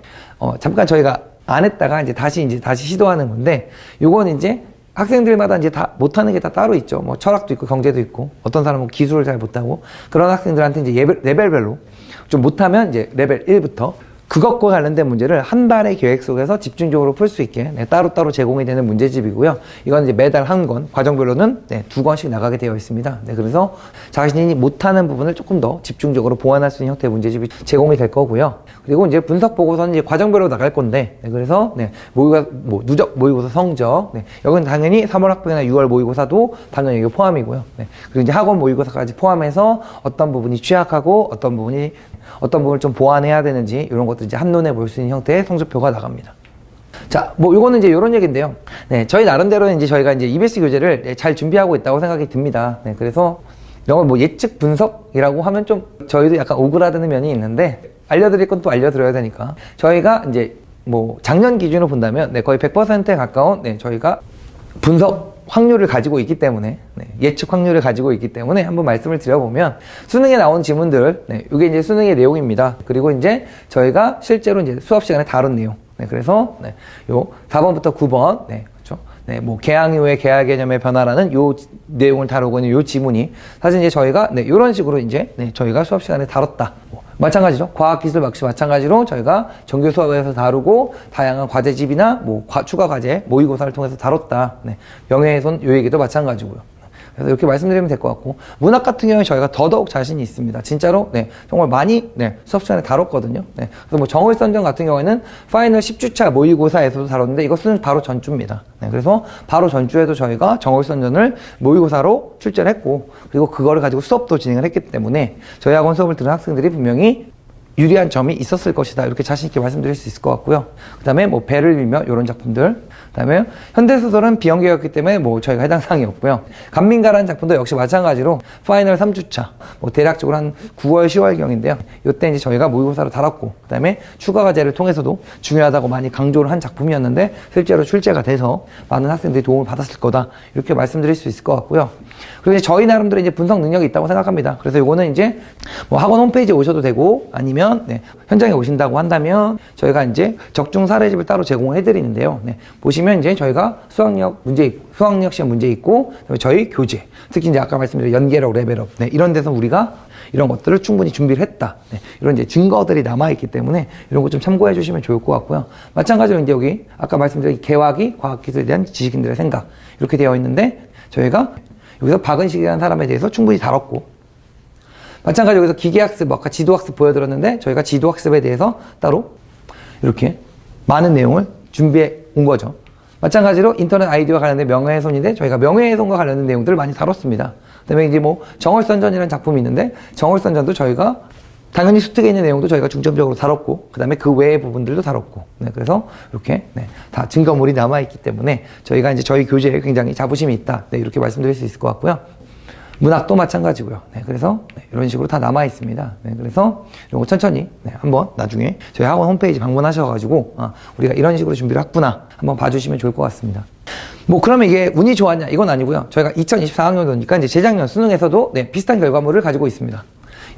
[SPEAKER 1] 잠깐 저희가 안 했다가 이제 다시 시도하는 건데 요거는 이제 학생들마다 이제 다 못하는 게 다 따로 있죠. 뭐 철학도 있고 경제도 있고 어떤 사람은 기술을 잘 못하고 그런 학생들한테 이제 레벨별로 좀 못하면 이제 레벨 1부터 그것과 관련된 문제를 한 달의 계획 속에서 집중적으로 풀 수 있게 따로따로 제공이 되는 문제집이고요. 이건 이제 매달 한 권, 과정별로는 2권씩 나가게 되어 있습니다. 그래서 자신이 못하는 부분을 조금 더 집중적으로 보완할 수 있는 형태의 문제집이 제공이 될 거고요. 그리고 이제 분석 보고서는 이제 과정별로 나갈 건데, 그래서 모의고사, 누적 모의고사 성적, 여기는 당연히 3월 학부나 6월 모의고사도 당연히 이게 포함이고요. 그리고 이제 학원 모의고사까지 포함해서 어떤 부분이 취약하고 어떤 부분을 좀 보완해야 되는지 이런 것도 이제 한눈에 볼 수 있는 형태의 성적표가 나갑니다. 자, 뭐 요거는 이제 요런 얘기인데요. 저희 나름대로 이제 저희가 이제 EBS 교재를 잘 준비하고 있다고 생각이 듭니다. 그래서 이런 걸 뭐 예측 분석이라고 하면 좀 저희도 약간 오그라드는 면이 있는데 알려드릴 건 또 알려드려야 되니까 저희가 이제 뭐 작년 기준으로 본다면 거의 100%에 가까운 저희가 분석 확률을 가지고 있기 때문에 예측 확률을 가지고 있기 때문에 한번 말씀을 드려보면 수능에 나온 지문들 이게 이제 수능의 내용입니다. 그리고 이제 저희가 실제로 이제 수업 시간에 다룬 내용 그래서 요 4번부터 9번 그렇죠. 뭐 개항 이후의 계약 개념의 변화라는 요 내용을 다루고 있는 요 지문이 사실 이제 저희가 요런 식으로 이제 저희가 수업 시간에 다뤘다. 마찬가지죠. 과학기술 역시 마찬가지로 저희가 정규 수업에서 다루고 다양한 과제집이나 뭐 추가 과제 모의고사를 통해서 다뤘다. 명예훼손 요 얘기도 마찬가지고요. 그래서 이렇게 말씀드리면 될 것 같고 문학 같은 경우에 저희가 더더욱 자신이 있습니다. 진짜로 정말 많이 수업 시간에 다뤘거든요. 그래서 뭐 정월선전 같은 경우에는 파이널 10주차 모의고사에서도 다뤘는데 이것은 바로 전주입니다. 그래서 바로 전주에도 저희가 정월선전을 모의고사로 출제를 했고 그리고 그거를 가지고 수업도 진행을 했기 때문에 저희 학원 수업을 들은 학생들이 분명히 유리한 점이 있었을 것이다. 이렇게 자신있게 말씀드릴 수 있을 것 같고요. 그 다음에 뭐 배를 밀며 이런 작품들. 그 다음에 현대소설은 비연계였기 때문에 뭐 저희가 해당 사항이 없고요. 간민가라는 작품도 역시 마찬가지로 파이널 3주차. 뭐 대략적으로 한 9월, 10월경인데요. 이때 이제 저희가 모의고사로 다뤘고, 그 다음에 추가 과제를 통해서도 중요하다고 많이 강조를 한 작품이었는데 실제로 출제가 돼서 많은 학생들이 도움을 받았을 거다. 이렇게 말씀드릴 수 있을 것 같고요. 그리고 이제 저희 나름대로 이제 분석 능력이 있다고 생각합니다. 그래서 이거는 이제 뭐 학원 홈페이지에 오셔도 되고 아니면 현장에 오신다고 한다면 저희가 이제 적중 사례집을 따로 제공해 드리는데요. 보시면 이제 저희가 수학력 시험 문제 있고 저희 교재, 특히 이제 아까 말씀드린 연계력, 레벨업 이런 데서 우리가 이런 것들을 충분히 준비를 했다. 이런 이제 증거들이 남아있기 때문에 이런 거 좀 참고해 주시면 좋을 것 같고요. 마찬가지로 이제 여기 아까 말씀드린 개화기, 과학기술에 대한 지식인들의 생각 이렇게 되어 있는데 저희가 여기서 박은식이라는 사람에 대해서 충분히 다뤘고 마찬가지로 여기서 기계학습, 아까 지도학습 보여드렸는데 저희가 지도학습에 대해서 따로 이렇게 많은 내용을 준비해 온 거죠. 마찬가지로 인터넷 아이디와 관련된 명예훼손인데 저희가 명예훼손과 관련된 내용들을 많이 다뤘습니다. 그 다음에 이제 뭐 정월선전이라는 작품이 있는데 정월선전도 저희가 당연히 수특에 있는 내용도 저희가 중점적으로 다뤘고 그 다음에 그 외의 부분들도 다뤘고 그래서 이렇게 다 증거물이 남아있기 때문에 저희가 이제 저희 교재에 굉장히 자부심이 있다 이렇게 말씀드릴 수 있을 것 같고요. 문학도 마찬가지고요. 네, 그래서 이런 식으로 다 남아 있습니다. 네, 그래서 이런 거 천천히 한번 나중에 저희 학원 홈페이지 방문하셔가지고 우리가 이런 식으로 준비를 했구나 한번 봐주시면 좋을 것 같습니다. 뭐 그러면 이게 운이 좋았냐 이건 아니고요. 저희가 2024학년도니까 이제 재작년 수능에서도 비슷한 결과물을 가지고 있습니다.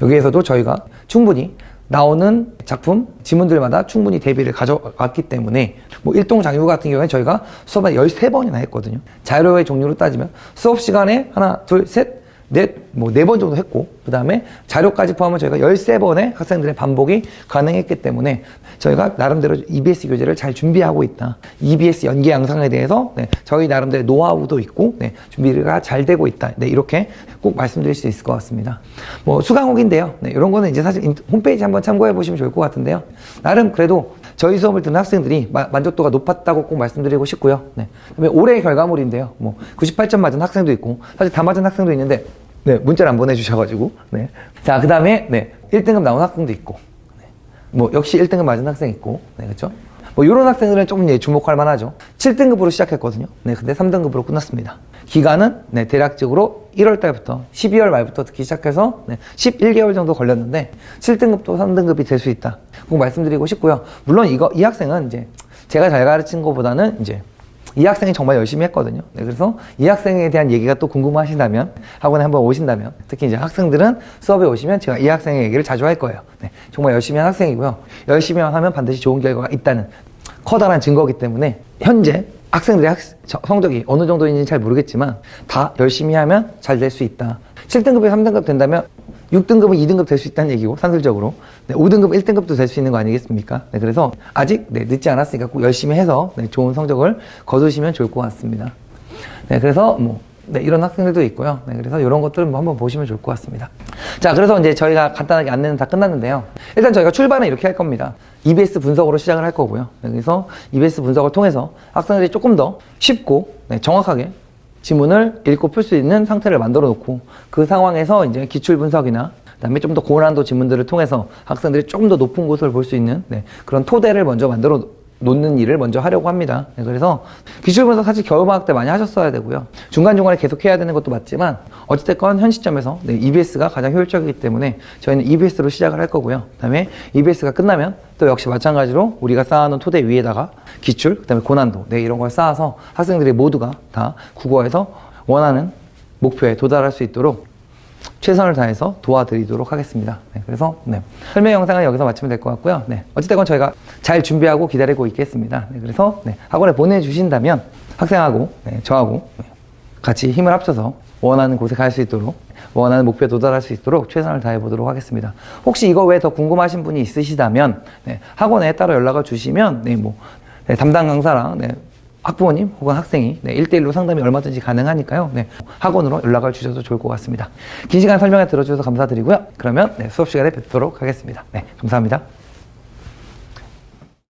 [SPEAKER 1] 여기에서도 저희가 충분히 나오는 작품, 지문들마다 충분히 대비를 가져왔기 때문에 뭐 일동장유 같은 경우에 저희가 수업을 13번이나 했거든요. 자료의 종류로 따지면 수업 시간에 하나, 둘, 셋, 넷, 뭐 4번 정도 했고 그 다음에 자료까지 포함하면 저희가 13번의 학생들의 반복이 가능했기 때문에 저희가 나름대로 EBS 교재를 잘 준비하고 있다. EBS 연계 양상에 대해서 저희 나름대로 노하우도 있고 준비가 잘 되고 있다. 이렇게 꼭 말씀드릴 수 있을 것 같습니다. 뭐 수강욱인데요. 이런 거는 이제 사실 홈페이지 한번 참고해 보시면 좋을 것 같은데요. 나름 그래도 저희 수업을 듣는 학생들이 만족도가 높았다고 꼭 말씀드리고 싶고요. 그다음에 올해의 결과물인데요. 뭐 98점 맞은 학생도 있고 사실 다 맞은 학생도 있는데 문자를 안 보내주셔가지고 자, 그 다음에 1등급 나온 학생도 있고 뭐 역시 1등급 맞은 학생 있고 그렇죠? 뭐 이런 학생들은 좀 주목할 만하죠. 7등급으로 시작했거든요. 근데 3등급으로 끝났습니다. 기간은 대략적으로 1월 달부터 12월 말부터 듣기 시작해서 11개월 정도 걸렸는데 7등급도 3등급이 될 수 있다. 꼭 말씀드리고 싶고요. 물론 이 학생은 이제 제가 잘 가르친 것보다는 이제 이 학생이 정말 열심히 했거든요. 그래서 이 학생에 대한 얘기가 또 궁금하시다면 학원에 한번 오신다면 특히 이제 학생들은 수업에 오시면 제가 이 학생의 얘기를 자주 할 거예요. 정말 열심히 한 학생이고요. 열심히 하면 반드시 좋은 결과가 있다는 커다란 증거이기 때문에 현재 학생들의 성적이 어느 정도인지는 잘 모르겠지만 다 열심히 하면 잘 될 수 있다. 7등급이 3등급 된다면 6등급은 2등급 될 수 있다는 얘기고 산술적으로 5등급 1등급도 될 수 있는 거 아니겠습니까? 그래서 아직 늦지 않았으니까 꼭 열심히 해서 좋은 성적을 거두시면 좋을 것 같습니다. 그래서 뭐 이런 학생들도 있고요. 그래서 이런 것들은 뭐 한번 보시면 좋을 것 같습니다. 자, 그래서 이제 저희가 간단하게 안내는 다 끝났는데요. 일단 저희가 출발은 이렇게 할 겁니다. EBS 분석으로 시작을 할 거고요. 그래서 EBS 분석을 통해서 학생들이 조금 더 쉽고 정확하게 지문을 읽고 풀 수 있는 상태를 만들어 놓고 그 상황에서 이제 기출 분석이나 그다음에 좀 더 고난도 지문들을 통해서 학생들이 좀 더 높은 곳을 볼 수 있는 그런 토대를 먼저 만들어 놓는 일을 먼저 하려고 합니다. 그래서 기출 분석 사실 겨울방학 때 많이 하셨어야 되고요. 중간중간에 계속 해야 되는 것도 맞지만 어찌됐건 현 시점에서 EBS가 가장 효율적이기 때문에 저희는 EBS로 시작을 할 거고요. 그다음에 EBS가 끝나면 또 역시 마찬가지로 우리가 쌓아놓은 토대 위에다가 기출, 그다음에 고난도 이런 걸 쌓아서 학생들이 모두가 다 국어에서 원하는 목표에 도달할 수 있도록 최선을 다해서 도와드리도록 하겠습니다. 그래서 설명 영상은 여기서 마치면 될 것 같고요. 어찌됐건 저희가 잘 준비하고 기다리고 있겠습니다. 그래서 학원에 보내주신다면 학생하고 저하고 같이 힘을 합쳐서 원하는 곳에 갈 수 있도록 원하는 목표에 도달할 수 있도록 최선을 다해 보도록 하겠습니다. 혹시 이거 외에 더 궁금하신 분이 있으시다면 학원에 따로 연락을 주시면 담당 강사랑 학부모님 혹은 학생이 1대1로 상담이 얼마든지 가능하니까요. 학원으로 연락을 주셔도 좋을 것 같습니다. 긴 시간 설명해 들어주셔서 감사드리고요. 그러면 수업 시간에 뵙도록 하겠습니다. 감사합니다.